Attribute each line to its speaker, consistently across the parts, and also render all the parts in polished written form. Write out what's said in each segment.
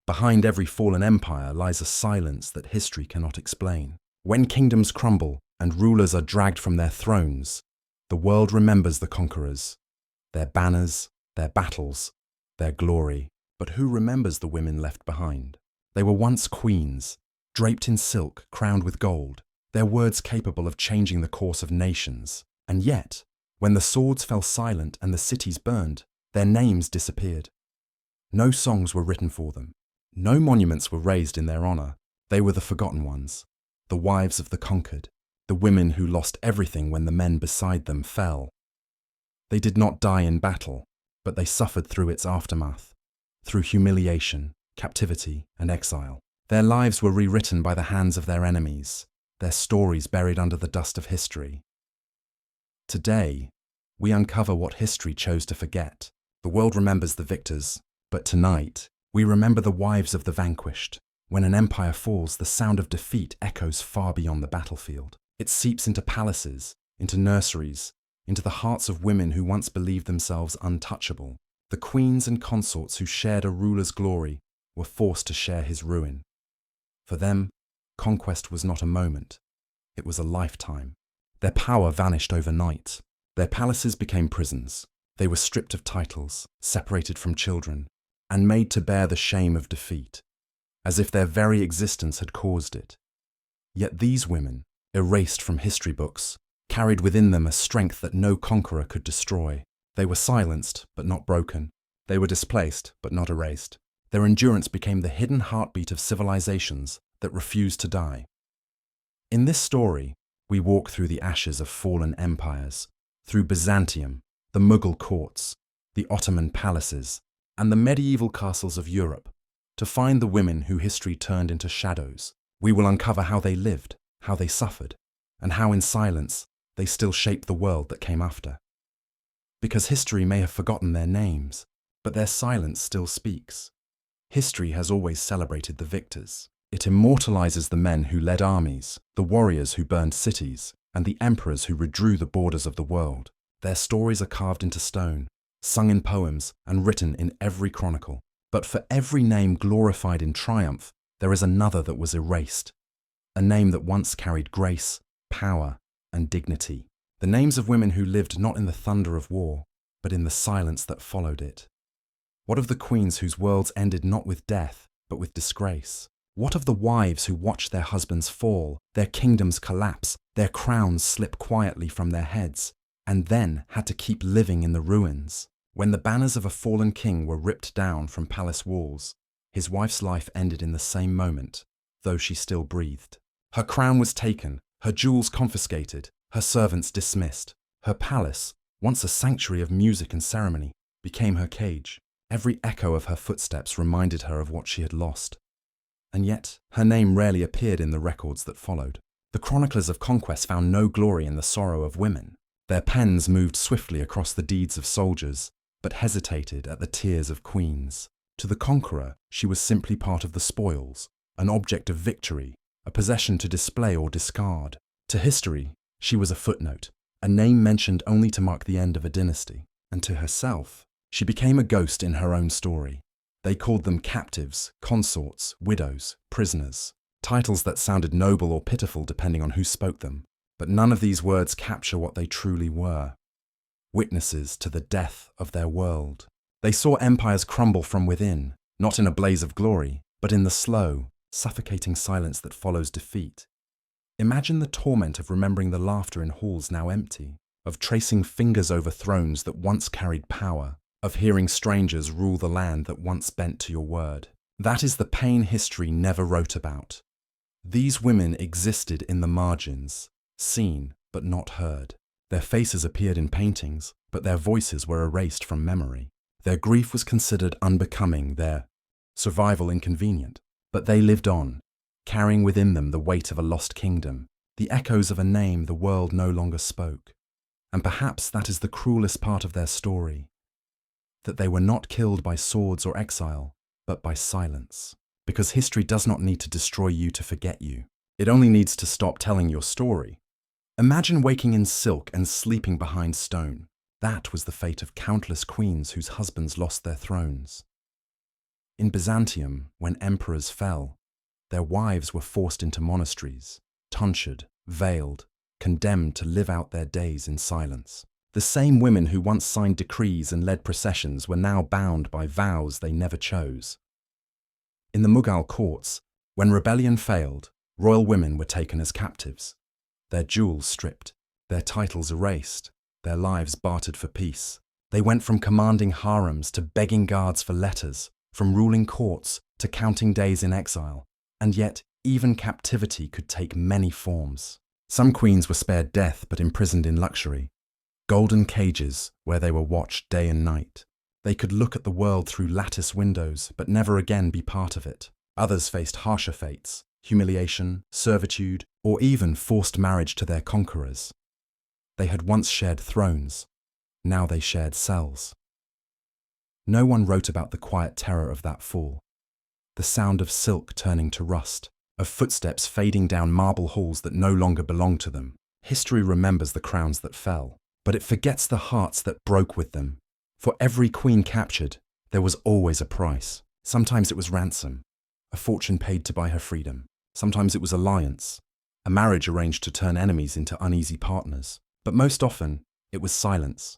Speaker 1: Behind every fallen empire lies a silence that history cannot explain. When kingdoms crumble and rulers are dragged from their thrones, the world remembers the conquerors, their banners, their battles, their glory. But who remembers the women left behind? They were once queens, draped in silk, crowned with gold, their words capable of changing the course of nations. And yet, when the swords fell silent and the cities burned, their names disappeared. No songs were written for them. No monuments were raised in their honor. They were the forgotten ones, the wives of the conquered, the women who lost everything when the men beside them fell. They did not die in battle, but they suffered through its aftermath, through humiliation, captivity, and exile. Their lives were rewritten by the hands of their enemies, their stories buried under the dust of history. Today, we uncover what history chose to forget. The world remembers the victors, but tonight, we remember the wives of the vanquished. When an empire falls, the sound of defeat echoes far beyond the battlefield. It seeps into palaces, into nurseries, into the hearts of women who once believed themselves untouchable. The queens and consorts who shared a ruler's glory were forced to share his ruin. For them, conquest was not a moment, it was a lifetime. Their power vanished overnight. Their palaces became prisons. They were stripped of titles, separated from children, and made to bear the shame of defeat, as if their very existence had caused it. Yet these women, erased from history books, carried within them a strength that no conqueror could destroy. They were silenced, but not broken. They were displaced, but not erased. Their endurance became the hidden heartbeat of civilizations that refused to die. In this story, we walk through the ashes of fallen empires, through Byzantium, the Mughal courts, the Ottoman palaces, and the medieval castles of Europe, to find the women who history turned into shadows. We will uncover how they lived, how they suffered, and how in silence they still shaped the world that came after. Because history may have forgotten their names, but their silence still speaks. History has always celebrated the victors. It immortalizes the men who led armies, the warriors who burned cities, and the emperors who redrew the borders of the world. Their stories are carved into stone, sung in poems, and written in every chronicle. But for every name glorified in triumph, there is another that was erased, a name that once carried grace, power, and dignity. The names of women who lived not in the thunder of war, but in the silence that followed it. What of the queens whose worlds ended not with death, but with disgrace? What of the wives who watched their husbands fall, their kingdoms collapse, their crowns slip quietly from their heads, and then had to keep living in the ruins? When the banners of a fallen king were ripped down from palace walls, his wife's life ended in the same moment, though she still breathed. Her crown was taken, her jewels confiscated, her servants dismissed. Her palace, once a sanctuary of music and ceremony, became her cage. Every echo of her footsteps reminded her of what she had lost. And yet, her name rarely appeared in the records that followed. The chroniclers of conquest found no glory in the sorrow of women. Their pens moved swiftly across the deeds of soldiers, but hesitated at the tears of queens. To the conqueror, she was simply part of the spoils, an object of victory, a possession to display or discard. To history, she was a footnote, a name mentioned only to mark the end of a dynasty. And to herself, she became a ghost in her own story. They called them captives, consorts, widows, prisoners, titles that sounded noble or pitiful depending on who spoke them. But none of these words capture what they truly were. Witnesses to the death of their world. They saw empires crumble from within, not in a blaze of glory, but in the slow, suffocating silence that follows defeat. Imagine the torment of remembering the laughter in halls now empty, of tracing fingers over thrones that once carried power, of hearing strangers rule the land that once bent to your word. That is the pain history never wrote about. These women existed in the margins, seen but not heard. Their faces appeared in paintings, but their voices were erased from memory. Their grief was considered unbecoming, their survival inconvenient. But they lived on, carrying within them the weight of a lost kingdom, the echoes of a name the world no longer spoke. And perhaps that is the cruelest part of their story, that they were not killed by swords or exile, but by silence. Because history does not need to destroy you to forget you. It only needs to stop telling your story. Imagine waking in silk and sleeping behind stone. That was the fate of countless queens whose husbands lost their thrones. In Byzantium, when emperors fell, their wives were forced into monasteries, tonsured, veiled, condemned to live out their days in silence. The same women who once signed decrees and led processions were now bound by vows they never chose. In the Mughal courts, when rebellion failed, royal women were taken as captives, their jewels stripped, their titles erased, their lives bartered for peace. They went from commanding harems to begging guards for letters, from ruling courts to counting days in exile, and yet even captivity could take many forms. Some queens were spared death but imprisoned in luxury, golden cages where they were watched day and night. They could look at the world through lattice windows but never again be part of it. Others faced harsher fates, humiliation, servitude, or even forced marriage to their conquerors. They had once shared thrones, now they shared cells. No one wrote about the quiet terror of that fall, the sound of silk turning to rust, of footsteps fading down marble halls that no longer belonged to them. History remembers the crowns that fell, but it forgets the hearts that broke with them. For every queen captured, there was always a price. Sometimes it was ransom, a fortune paid to buy her freedom. Sometimes it was alliance, a marriage arranged to turn enemies into uneasy partners. But most often, it was silence.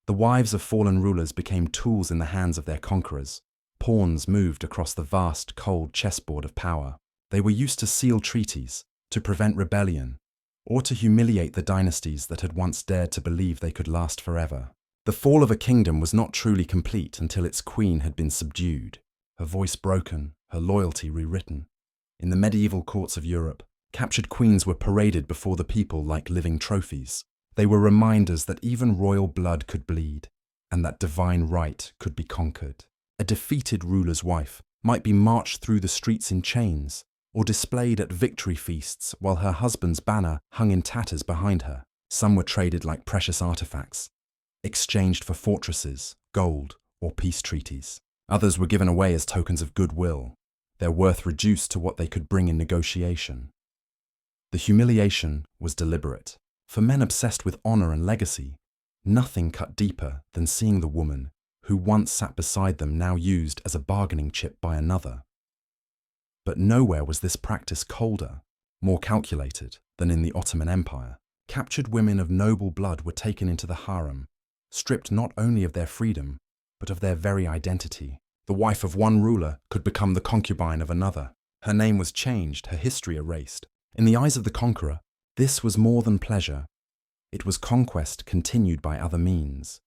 Speaker 1: The wives of fallen rulers became tools in the hands of their conquerors. Pawns moved across the vast, cold chessboard of power. They were used to seal treaties, to prevent rebellion, or to humiliate the dynasties that had once dared to believe they could last forever. The fall of a kingdom was not truly complete until its queen had been subdued, her voice broken, her loyalty rewritten. In the medieval courts of Europe, captured queens were paraded before the people like living trophies. They were reminders that even royal blood could bleed, and that divine right could be conquered. A defeated ruler's wife might be marched through the streets in chains, or displayed at victory feasts while her husband's banner hung in tatters behind her. Some were traded like precious artifacts, exchanged for fortresses, gold, or peace treaties. Others were given away as tokens of goodwill, their worth reduced to what they could bring in negotiation. The humiliation was deliberate. For men obsessed with honor and legacy, nothing cut deeper than seeing the woman who once sat beside them now used as a bargaining chip by another. But nowhere was this practice colder, more calculated than in the Ottoman Empire. Captured women of noble blood were taken into the harem, stripped not only of their freedom, but of their very identity. The wife of one ruler could become the concubine of another. Her name was changed, her history erased. In the eyes of the conqueror, this was more than pleasure. It was conquest continued by other means,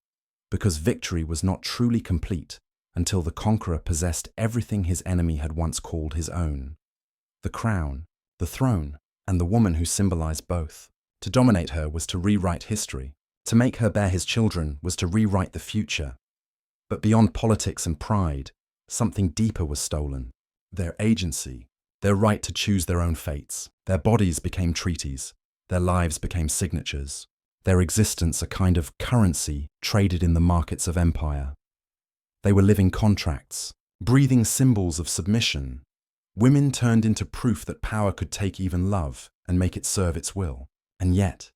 Speaker 1: because victory was not truly complete until the conqueror possessed everything his enemy had once called his own: the crown, the throne, and the woman who symbolized both. To dominate her was to rewrite history. To make her bear his children was to rewrite the future. But beyond politics and pride, something deeper was stolen: their agency, their right to choose their own fates. Their bodies became treaties, their lives became signatures, their existence a kind of currency traded in the markets of empire. They were living contracts, breathing symbols of submission. Women turned into proof that power could take even love and make it serve its will. And yet,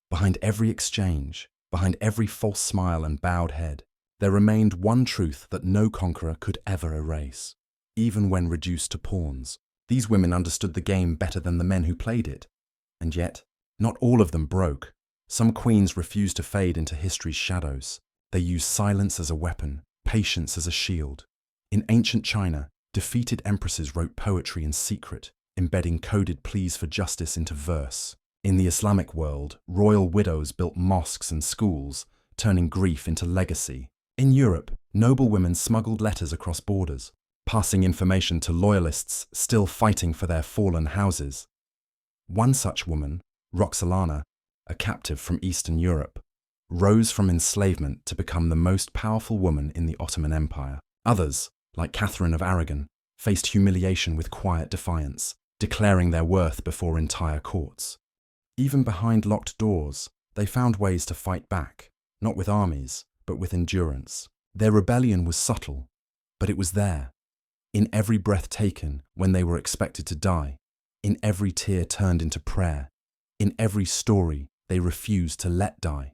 Speaker 1: behind every exchange, behind every false smile and bowed head, there remained one truth that no conqueror could ever erase, even when reduced to pawns. These women understood the game better than the men who played it. And yet, not all of them broke. Some queens refused to fade into history's shadows. They used silence as a weapon, patience as a shield. In ancient China, defeated empresses wrote poetry in secret, embedding coded pleas for justice into verse. In the Islamic world, royal widows built mosques and schools, turning grief into legacy. In Europe, noble women smuggled letters across borders, passing information to loyalists still fighting for their fallen houses. One such woman, Roxolana, a captive from Eastern Europe, rose from enslavement to become the most powerful woman in the Ottoman Empire. Others, like Catherine of Aragon, faced humiliation with quiet defiance, declaring their worth before entire courts. Even behind locked doors, they found ways to fight back, not with armies, but with endurance. Their rebellion was subtle, but it was there. In every breath taken when they were expected to die, in every tear turned into prayer, in every story they refused to let die.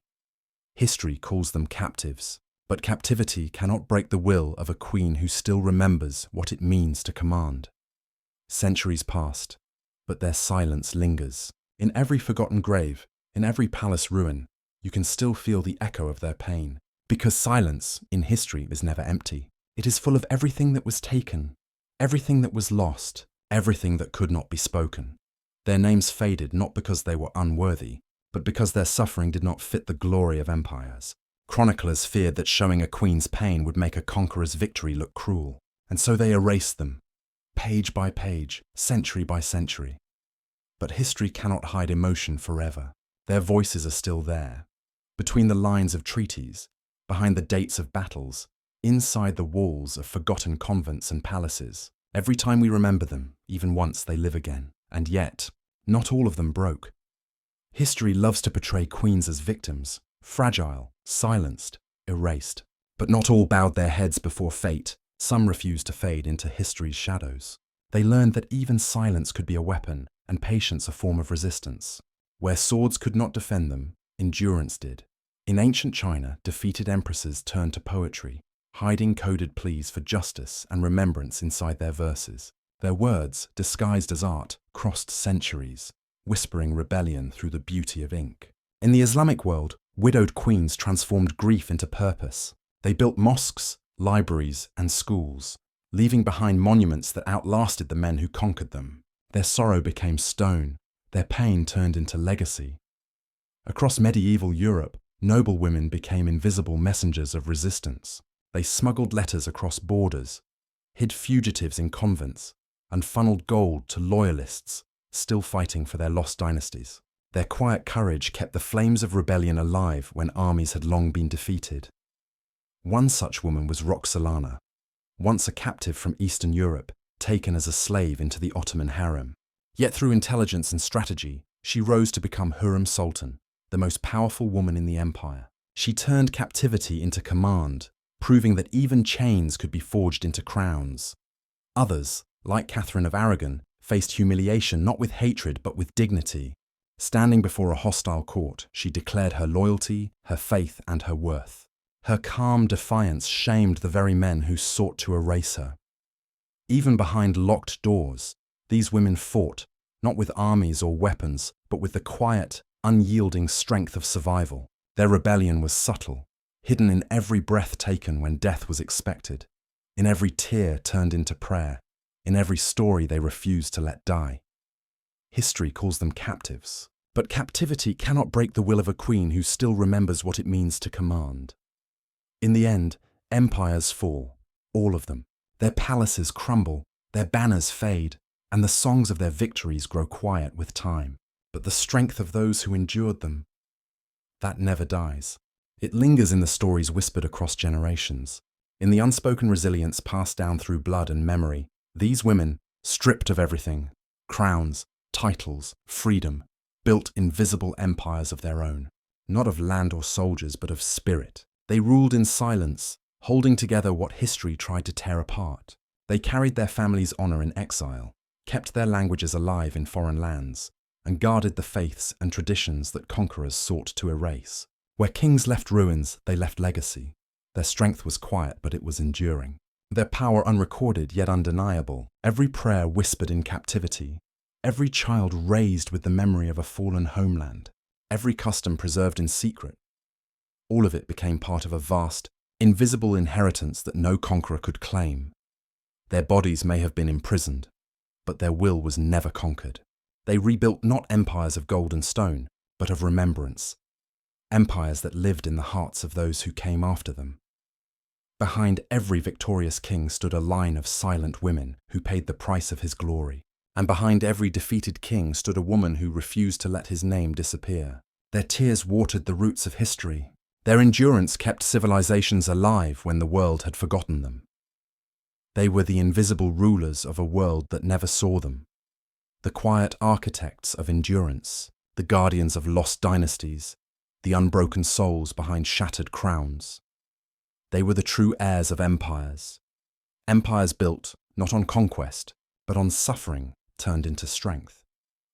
Speaker 1: History calls them captives, But captivity cannot break the will of a queen who still remembers what it means to command. Centuries passed, but their silence lingers. In every forgotten grave, in every palace ruin, you can still feel the echo of their pain. Because silence, in history, is never empty. It is full of everything that was taken, everything that was lost, everything that could not be spoken. Their names faded not because they were unworthy, but because their suffering did not fit the glory of empires. Chroniclers feared that showing a queen's pain would make a conqueror's victory look cruel, and so they erased them, page by page, century by century. But history cannot hide emotion forever. Their voices are still there, between the lines of treaties, behind the dates of battles, inside the walls of forgotten convents and palaces. Every time we remember them, even once, they live again. And yet, not all of them broke. History loves to portray queens as victims, fragile, silenced, erased. But not all bowed their heads before fate. Some refused to fade into history's shadows. They learned that even silence could be a weapon, and patience a form of resistance. Where swords could not defend them, endurance did. In ancient China, defeated empresses turned to poetry, hiding coded pleas for justice and remembrance inside their verses. Their words, disguised as art, crossed centuries, whispering rebellion through the beauty of ink. In the Islamic world, widowed queens transformed grief into purpose. They built mosques, libraries, and schools, leaving behind monuments that outlasted the men who conquered them. Their sorrow became stone, their pain turned into legacy. Across medieval Europe, noble women became invisible messengers of resistance. They smuggled letters across borders, hid fugitives in convents, and funneled gold to loyalists still fighting for their lost dynasties. Their quiet courage kept the flames of rebellion alive when armies had long been defeated. One such woman was Roxolana, once a captive from Eastern Europe, taken as a slave into the Ottoman harem. Yet through intelligence and strategy, she rose to become Hurrem Sultan, the most powerful woman in the empire. She turned captivity into command, proving that even chains could be forged into crowns. Others, like Catherine of Aragon, faced humiliation not with hatred but with dignity. Standing before a hostile court, she declared her loyalty, her faith, and her worth. Her calm defiance shamed the very men who sought to erase her. Even behind locked doors, these women fought, not with armies or weapons, but with the quiet, unyielding strength of survival. Their rebellion was subtle, hidden in every breath taken when death was expected, in every tear turned into prayer, in every story they refused to let die. History calls them captives, but captivity cannot break the will of a queen who still remembers what it means to command. In the end, empires fall, all of them. Their palaces crumble, their banners fade, and the songs of their victories grow quiet with time. But the strength of those who endured them, that never dies. It lingers in the stories whispered across generations, in the unspoken resilience passed down through blood and memory. These women, stripped of everything, crowns, titles, freedom, built invisible empires of their own, not of land or soldiers, but of spirit. They ruled in silence, holding together what history tried to tear apart. They carried their family's honor in exile, kept their languages alive in foreign lands, and guarded the faiths and traditions that conquerors sought to erase. Where kings left ruins, they left legacy. Their strength was quiet, but it was enduring. Their power unrecorded, yet undeniable. Every prayer whispered in captivity. Every child raised with the memory of a fallen homeland. Every custom preserved in secret. All of it became part of a vast, invisible inheritance that no conqueror could claim. Their bodies may have been imprisoned, but their will was never conquered. They rebuilt not empires of gold and stone, but of remembrance. Empires that lived in the hearts of those who came after them. Behind every victorious king stood a line of silent women who paid the price of his glory. And behind every defeated king stood a woman who refused to let his name disappear. Their tears watered the roots of history. Their endurance kept civilizations alive when the world had forgotten them. They were the invisible rulers of a world that never saw them. The quiet architects of endurance, the guardians of lost dynasties, the unbroken souls behind shattered crowns. They were the true heirs of empires. Empires built not on conquest, but on suffering turned into strength.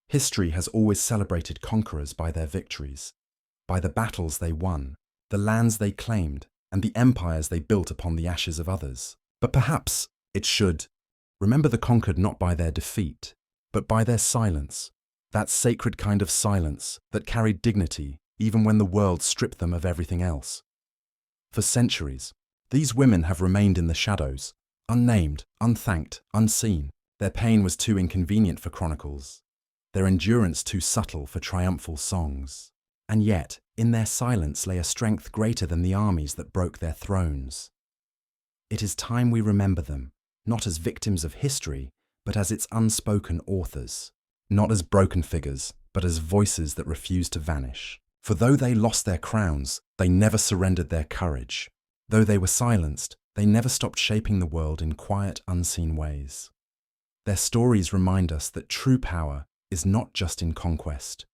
Speaker 1: History has always celebrated conquerors by their victories, by the battles they won, the lands they claimed, and the empires they built upon the ashes of others. But perhaps it should remember the conquered not by their defeat, but by their silence, that sacred kind of silence that carried dignity even when the world stripped them of everything else. For centuries, these women have remained in the shadows, unnamed, unthanked, unseen. Their pain was too inconvenient for chronicles, their endurance too subtle for triumphal songs. And yet, in their silence lay a strength greater than the armies that broke their thrones. It is time we remember them, not as victims of history, but as its unspoken authors. Not as broken figures, but as voices that refuse to vanish. For though they lost their crowns, they never surrendered their courage. Though they were silenced, they never stopped shaping the world in quiet, unseen ways. Their stories remind us that true power is not just in conquest,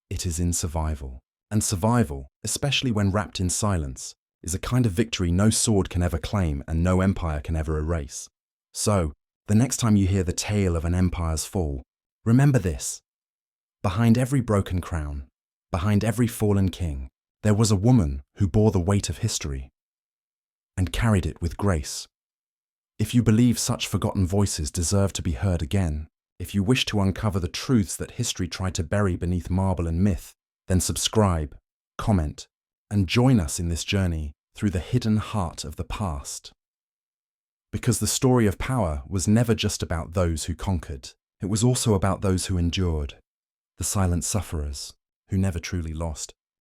Speaker 1: it is in survival. And survival, especially when wrapped in silence, is a kind of victory no sword can ever claim and no empire can ever erase. So, the next time you hear the tale of an empire's fall, remember this. Behind every broken crown, behind every fallen king, there was a woman who bore the weight of history and carried it with grace. If you believe such forgotten voices deserve to be heard again, if you wish to uncover the truths that history tried to bury beneath marble and myth, then subscribe, comment, and join us in this journey through the hidden heart of the past. Because the story of power was never just about those who conquered, it was also about those who endured, the silent sufferers who never truly lost.